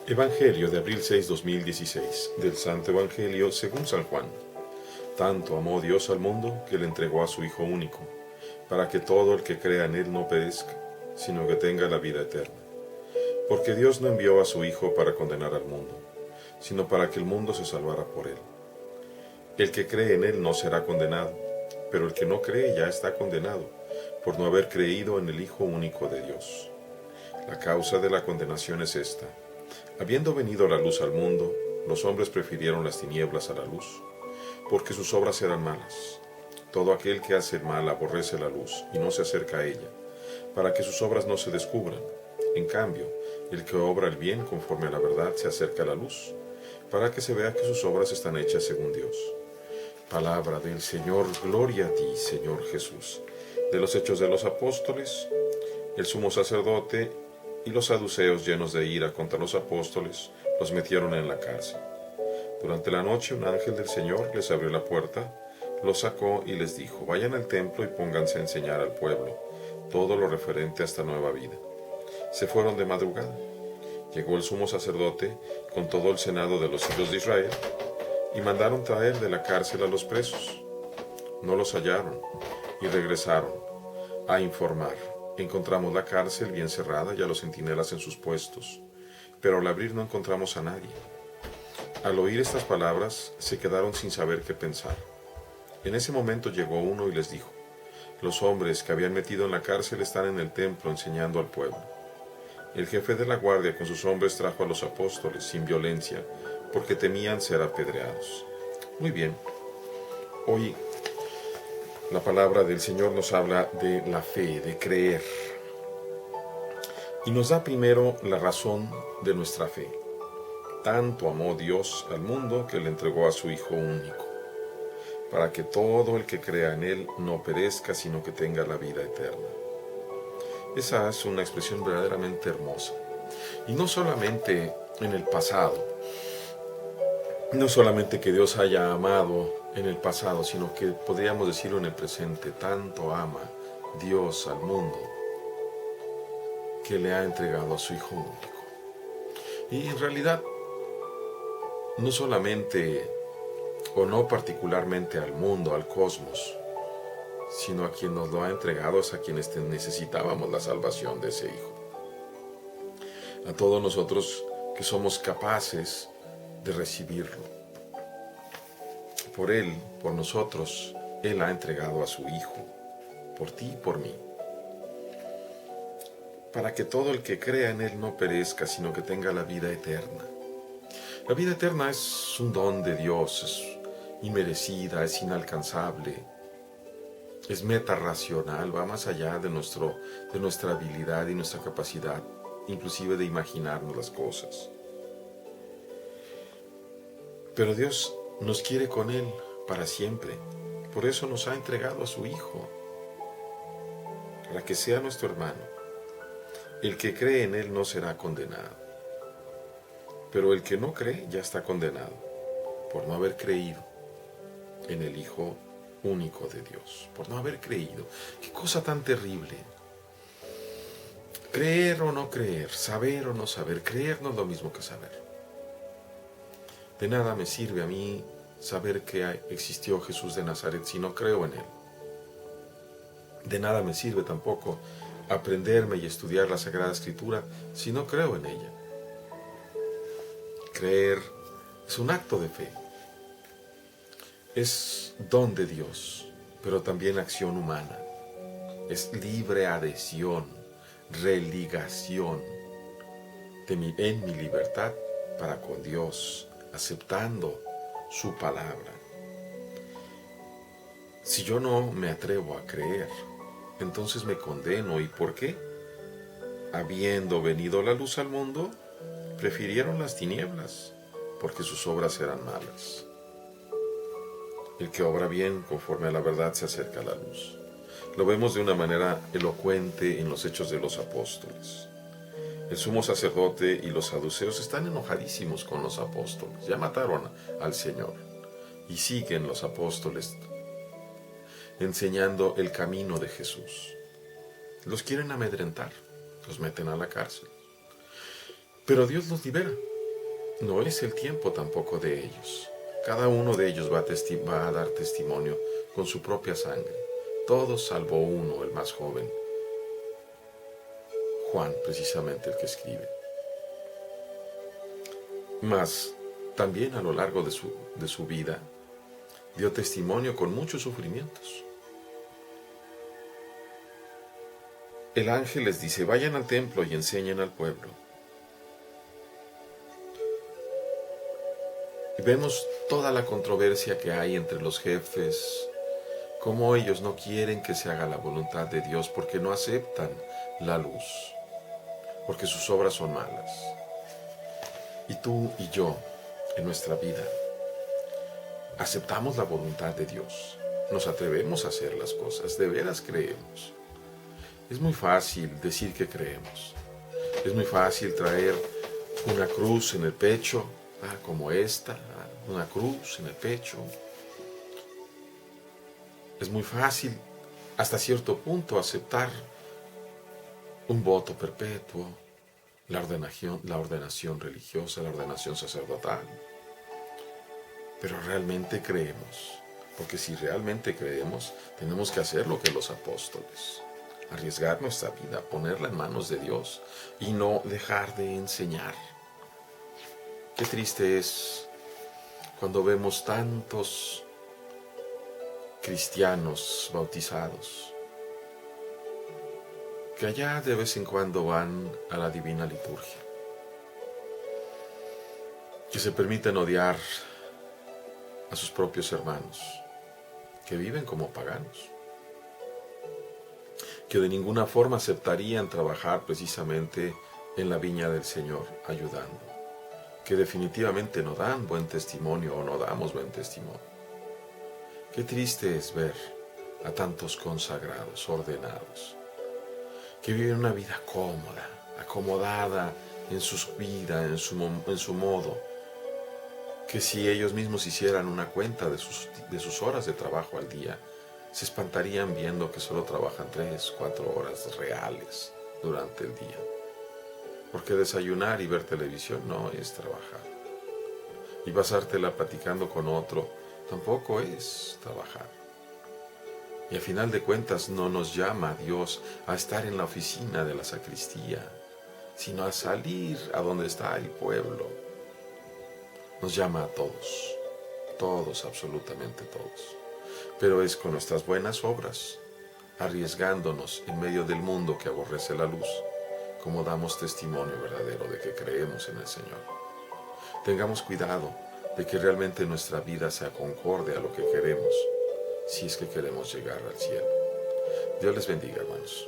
Evangelio de abril 6, 2016, del Santo Evangelio según San Juan. Tanto amó Dios al mundo que le entregó a su Hijo único, para que todo el que crea en Él no perezca, sino que tenga la vida eterna. Porque Dios no envió a su Hijo para condenar al mundo, sino para que el mundo se salvara por Él. El que cree en Él no será condenado, pero el que no cree ya está condenado, por no haber creído en el Hijo único de Dios. La causa de la condenación es esta: habiendo venido la luz al mundo, los hombres prefirieron las tinieblas a la luz, porque sus obras eran malas. Todo aquel que hace el mal aborrece la luz y no se acerca a ella, para que sus obras no se descubran. En cambio, el que obra el bien conforme a la verdad se acerca a la luz, para que se vea que sus obras están hechas según Dios. Palabra del Señor. Gloria a ti, Señor Jesús. De los Hechos de los Apóstoles, el sumo sacerdote y los saduceos, llenos de ira contra los apóstoles, los metieron en la cárcel. Durante la noche un ángel del Señor les abrió la puerta, los sacó y les dijo: vayan al templo y pónganse a enseñar al pueblo todo lo referente a esta nueva vida. Se fueron de madrugada. Llegó el sumo sacerdote con todo el senado de los hijos de Israel y mandaron traer de la cárcel a los presos. No los hallaron y regresaron a informar: encontramos la cárcel bien cerrada y a los centinelas en sus puestos, pero al abrir no encontramos a nadie. Al oír estas palabras se quedaron sin saber qué pensar. En ese momento llegó uno y les dijo: los hombres que habían metido en la cárcel están en el templo enseñando al pueblo. El jefe de la guardia con sus hombres trajo a los apóstoles sin violencia, porque temían ser apedreados. Muy bien, hoy la palabra del Señor nos habla de la fe, de creer. Y nos da primero la razón de nuestra fe. Tanto amó Dios al mundo que le entregó a su Hijo único, para que todo el que crea en Él no perezca, sino que tenga la vida eterna. Esa es una expresión verdaderamente hermosa. Y no solamente en el pasado, no solamente que Dios haya amado en el pasado, sino que podríamos decirlo en el presente. Tanto ama Dios al mundo que le ha entregado a su Hijo único. Y en realidad, no solamente o no particularmente al mundo, al cosmos, sino a quien nos lo ha entregado es a quienes necesitábamos la salvación de ese Hijo. A todos nosotros que somos capaces de recibirlo. Por Él, por nosotros, Él ha entregado a su Hijo, por ti y por mí, para que todo el que crea en Él no perezca, sino que tenga la vida eterna. La vida eterna es un don de Dios, es inmerecida, es inalcanzable, es meta racional, va más allá de nuestra habilidad y nuestra capacidad, inclusive de imaginarnos las cosas. Pero Dios nos quiere con Él para siempre. Por eso nos ha entregado a su Hijo, para que sea nuestro hermano. El que cree en Él no será condenado, pero el que no cree ya está condenado, por no haber creído en el Hijo único de Dios, por no haber creído. Qué cosa tan terrible. Creer o no creer, saber o no saber. Creer no es lo mismo que saber. De nada me sirve a mí saber que existió Jesús de Nazaret si no creo en Él. De nada me sirve tampoco aprenderme y estudiar la Sagrada Escritura si no creo en ella. Creer es un acto de fe. Es don de Dios, pero también acción humana. Es libre adhesión, religación en mi libertad para con Dios, aceptando su palabra. Si yo no me atrevo a creer, entonces me condeno. ¿Y por qué? Habiendo venido la luz al mundo, prefirieron las tinieblas, porque sus obras eran malas. El que obra bien conforme a la verdad se acerca a la luz. Lo vemos de una manera elocuente en los Hechos de los Apóstoles. El sumo sacerdote y los saduceos están enojadísimos con los apóstoles. Ya mataron al Señor. Y siguen los apóstoles enseñando el camino de Jesús. Los quieren amedrentar. Los meten a la cárcel. Pero Dios los libera. no es el tiempo tampoco de ellos. Cada uno de ellos va a dar testimonio con su propia sangre. Todos salvo uno, el más joven, Juan, precisamente el que escribe. Mas también a lo largo de su vida dio testimonio con muchos sufrimientos. El ángel les dice: vayan al templo y enseñen al pueblo. Y vemos toda la controversia que hay entre los jefes, cómo ellos no quieren que se haga la voluntad de Dios porque no aceptan la luz, porque sus obras son malas. Y tú y yo, en nuestra vida, aceptamos la voluntad de Dios, nos atrevemos a hacer las cosas, de veras creemos. Es muy fácil decir que creemos, es muy fácil traer una cruz en el pecho, como esta, una cruz en el pecho. Es muy fácil, hasta cierto punto, aceptar un voto perpetuo, la ordenación religiosa, la ordenación sacerdotal. Pero realmente creemos, porque si realmente creemos, tenemos que hacer lo que los apóstoles, arriesgar nuestra vida, ponerla en manos de Dios y no dejar de enseñar. Qué triste es cuando vemos tantos cristianos bautizados que allá de vez en cuando van a la divina liturgia, que se permiten odiar a sus propios hermanos, que viven como paganos, que de ninguna forma aceptarían trabajar precisamente en la viña del Señor ayudando, que definitivamente no dan buen testimonio o no damos buen testimonio. Qué triste es ver a tantos consagrados, ordenados, que viven una vida cómoda, acomodada en su vida, en su modo, que si ellos mismos hicieran una cuenta de sus horas de trabajo al día, se espantarían viendo que solo trabajan 3, 4 horas reales durante el día. Porque desayunar y ver televisión no es trabajar. Y pasártela platicando con otro tampoco es trabajar. Y a final de cuentas no nos llama Dios a estar en la oficina de la sacristía, sino a salir a donde está el pueblo. Nos llama a todos, todos, absolutamente todos. Pero es con nuestras buenas obras, arriesgándonos en medio del mundo que aborrece la luz, como damos testimonio verdadero de que creemos en el Señor. Tengamos cuidado de que realmente nuestra vida sea concorde a lo que queremos, si es que queremos llegar al cielo. Dios les bendiga, hermanos.